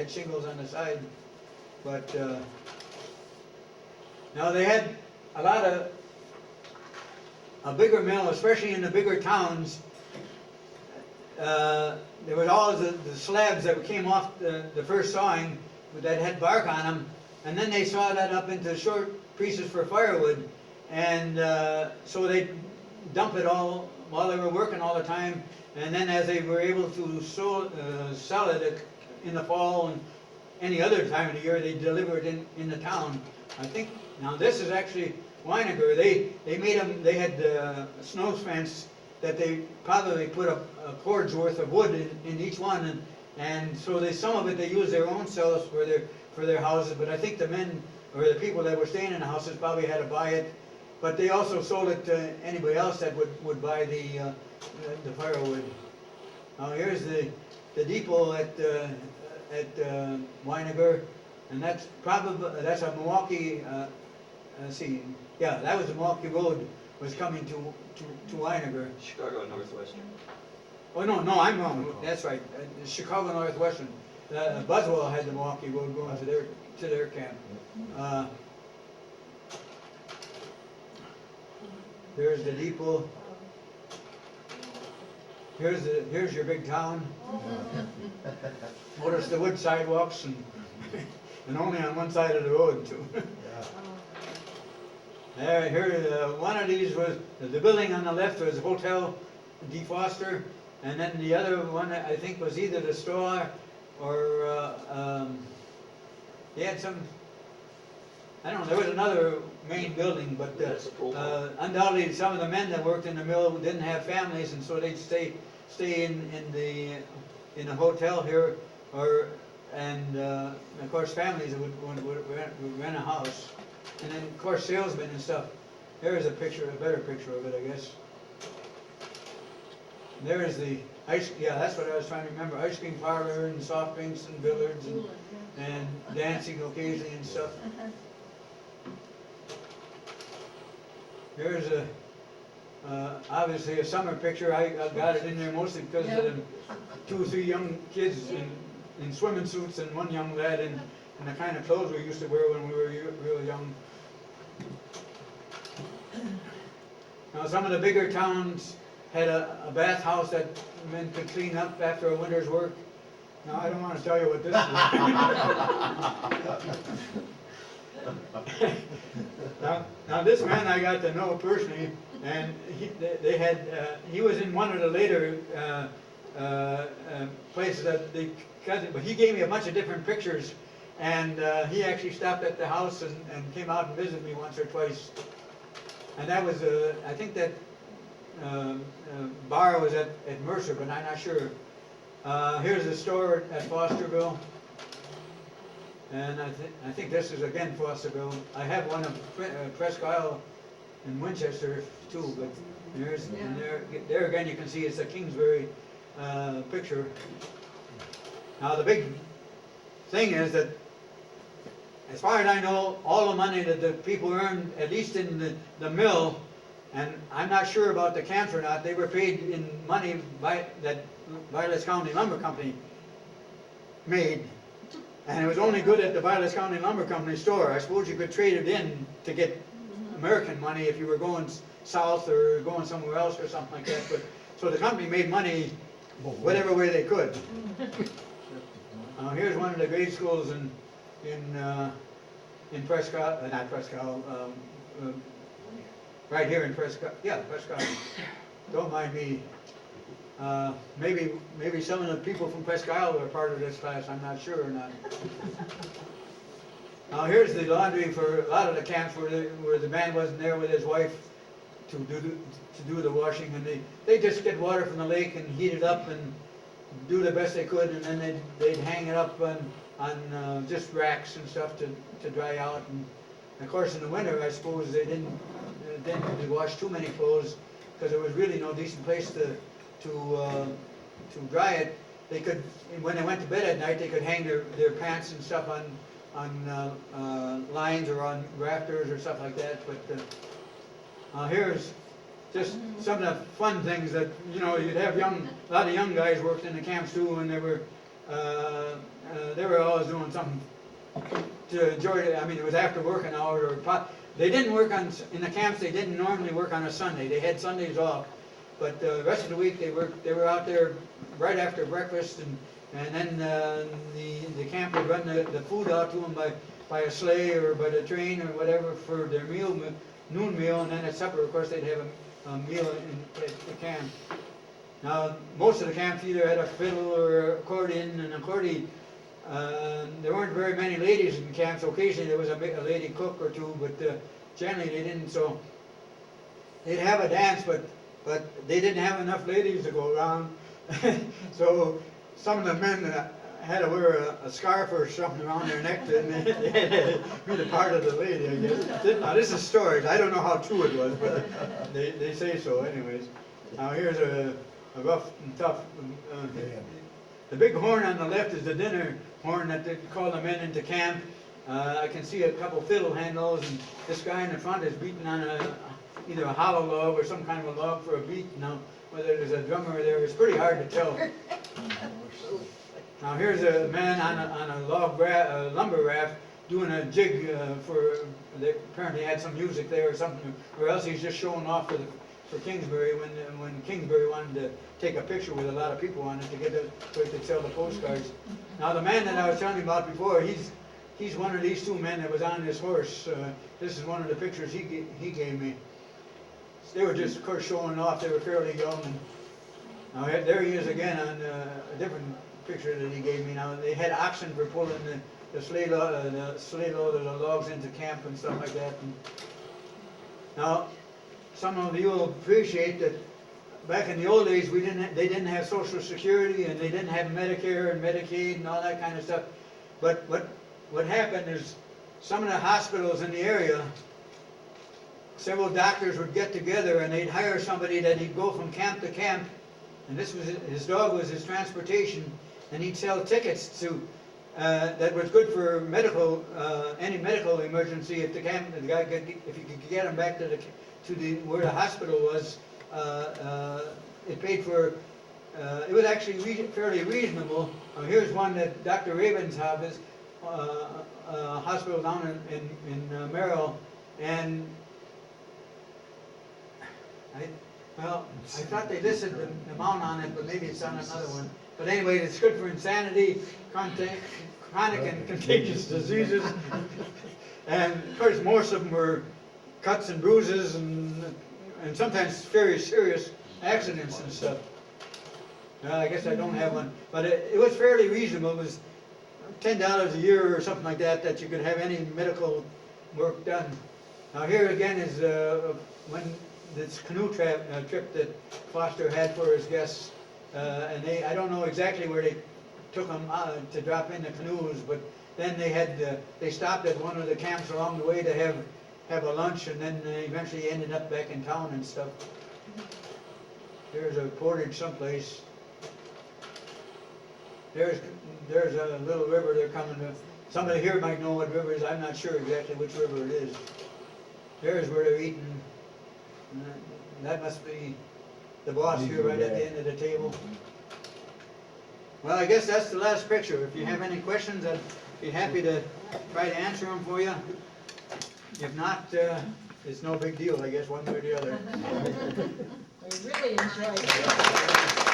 had shingles on the side. But now they had a lot of a bigger mill, especially in the bigger towns. There was always the slabs that came off the first sawing that had bark on them, and then they saw that up into short pieces for firewood, and so they dump it all while they were working all the time, and then as they were able to sell it in the fall and any other time of the year, they deliver it in the town. I think now this is actually Weininger. They made them. They had snow fence that they probably put a cord's worth of wood in each one, and so some of it they use their own selves for their houses. But I think the men or the people that were staying in the houses probably had to buy it. But they also sold it to anybody else that would buy the firewood. Now here's the depot at Weininger, and that's a Milwaukee. Let's see, yeah, that was the Milwaukee Road was coming to Weininger. Chicago Northwestern. Oh no, I'm wrong. That's right. Chicago Northwestern. Buzzwell had the Milwaukee Road going to their camp. There's the depot. Here's your big town. Notice the wood sidewalks and only on one side of the road too. Here, one of these was the building on the left was Hotel D. Foster, and then the other one I think was either the store or they had some. I don't know. There was another main building, but undoubtedly some of the men that worked in the mill didn't have families, and so they'd stay in the hotel here, and of course families would rent a house, and then of course salesmen and stuff. There is a better picture of it, I guess. There is the ice. Yeah, that's what I was trying to remember. Ice cream parlor and soft drinks and billiards and dancing occasionally and stuff. Here's obviously a summer picture. I got it in there mostly because of the 2 or 3 young kids in swimming suits and one young lad in the kind of clothes we used to wear when we were real young. Now some of the bigger towns had a bathhouse that men could clean up after a winter's work. Now I don't want to tell you what this is. Now this man I got to know personally, and he was in one of the later places that they cut it, but he gave me a bunch of different pictures, and he actually stopped at the house and came out and visited me once or twice. And that was I think that bar was at Mercer, but I'm not sure. Here's the store at Fosterville. And I think this is again Fosterville. I have one of Presque Isle in Winchester too, but and there again you can see it's a Kingsbury picture. Now the big thing is that, as far as I know, all the money that the people earned, at least in the mill, and I'm not sure about the camps or not, they were paid in money that Vilas County Lumber Company made. And it was only good at the Vilas County Lumber Company store. I suppose you could trade it in to get American money if you were going south or going somewhere else or something like that. But so the company made money whatever way they could. Here's one of the grade schools in Presque Isle, not Presque Isle, right here in Presque Isle. Yeah, Presque Isle. Don't mind me. Maybe some of the people from Presque Isle were part of this class. I'm not sure or not. Now here's the laundry for a lot of the camps where the man wasn't there with his wife to do the washing, and they just get water from the lake and heat it up and do the best they could, and then they'd hang it up on just racks and stuff to dry out. And of course in the winter I suppose they didn't wash too many clothes because there was really no decent place to dry it. They could, when they went to bed at night, they could hang their pants and stuff on lines or on rafters or stuff like that. But here's just some of the fun things that you'd have a lot of young guys worked in the camps too, and they were they were always doing something to enjoy it. I mean, it was after working hours they didn't work in the camps, they didn't normally work on a Sunday. They had Sundays off. But the rest of the week they were out there right after breakfast, and then the camp would run the food out to them by a sleigh or by the train or whatever for their noon meal, and then at supper, of course, they'd have a meal at the camp. Now, most of the camps either had a fiddle or accordion, and accordion. There weren't very many ladies in camps. Occasionally there was a lady cook or two, but generally they didn't. So they'd have a dance, but they didn't have enough ladies to go around. So some of the men had to wear a scarf or something around their neck to be the part of the lady, I guess. Now this is stories. I don't know how true it was, but they say so anyways. Now here's a rough and tough. The big horn on the left is the dinner horn that they call the men into camp. I can see a couple fiddle handles, and this guy in the front is beating on either a hollow log or some kind of a log for a beat. Now, whether there's a drummer there, it's pretty hard to tell. Now here's a man on a lumber raft doing a jig they apparently had some music there or something, or else he's just showing off for Kingsbury when Kingsbury wanted to take a picture with a lot of people on it to get so he could sell the postcards. Now the man that I was telling you about before, he's one of these two men that was on this horse. This is one of the pictures he gave me. They were just, of course, showing off. They were fairly young. And now there he is again on a different picture that he gave me. Now they had oxen for pulling the sleigh load of the logs into camp and stuff like that. And now some of you will appreciate that back in the old days they didn't have Social Security, and they didn't have Medicare and Medicaid and all that kind of stuff. But what happened is some of the hospitals in the area, several doctors would get together and they'd hire somebody that he'd go from camp to camp, and this was his dog was his transportation, and he'd sell tickets to that was good for any medical emergency. If the guy if you could get him back to where the hospital was, it paid for. It was actually fairly reasonable. Here's one that Dr. Raven's office, hospital down in Merrill, and I thought they listed the amount on it, but maybe it's on another one. But anyway, it's good for insanity, chronic and contagious diseases, and of course most of them were cuts and bruises and sometimes very serious accidents and stuff. I guess I don't have one, but it was fairly reasonable. It was $10 a year or something like that you could have any medical work done. Now here again is when this canoe trip that Foster had for his guests, and I don't know exactly where they took them to drop in the canoes, but then they stopped at one of the camps along the way to have a lunch, and then eventually ended up back in town and stuff. There's a portage someplace. There's a little river they're coming to. Somebody here might know what river it is. I'm not sure exactly which river it is. There's where they're eating. That must be the boss here right at the end of the table. Well, I guess that's the last picture. If you have any questions, I'd be happy to try to answer them for you. If not, it's no big deal, I guess, one way or the other. We really enjoyed it.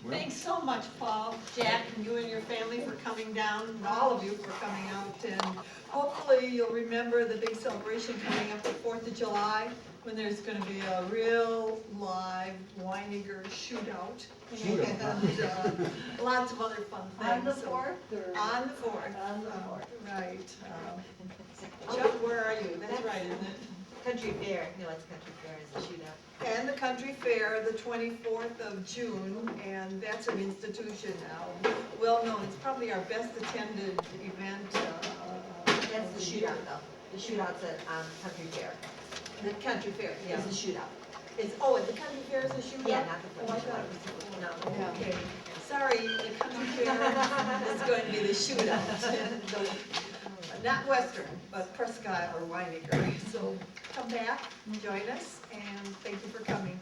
Thanks so much, Paul, Jack, and you and your family for coming down, and all of you for coming out. And hopefully you'll remember the big celebration coming up the 4th of July, when there's going to be a real live Weininger shootout. And lots of other fun things. On the 4th? On the 4th. On the 4th. Right. Chuck, where are you? That's right, isn't it? Country Fair, he likes Country Fair as a shootout. And the Country Fair, the 24th of June, and that's an institution now. Well known, it's probably our best attended event. That's the shootout though. The shootout's at Country Fair. The Country Fair, yeah. It's the shootout. The Country Fair is a shootout? Yeah, not the Oh, I thought shootout. it was, No. okay. Sorry, the Country Fair is going to be the shootout. Not Western, but Presque Isle or Weininger. So come back, join us, and thank you for coming.